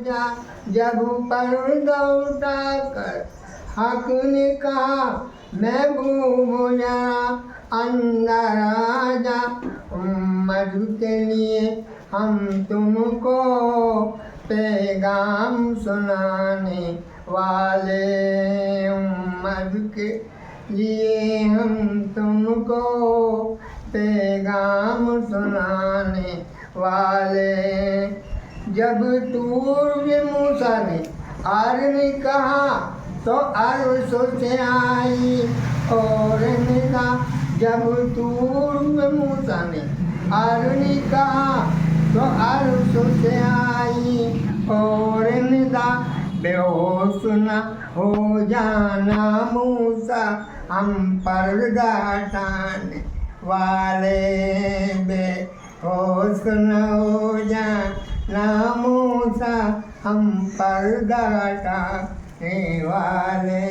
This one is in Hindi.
जा। जब पर्दा उठाकर हक ने कहा मैं भूल जाना अंदर आ जा। उम्मत के लिए हम तुमको पैगाम सुनाने वाले, उम्मत के लिए हम तुमको पैगाम सुनाने वाले। जब तूर में मूसा ने आर ने कहा तो अर्श से आई और निदा। जब तूर में मूसा ने आर ने कहा तो अर्श से आई और निदा। बेहोश न हो जाना मूसा हम पर्दा हटाने वाले, बेहोश न हो जाना मूसा हम पर्दा हटाने वाले।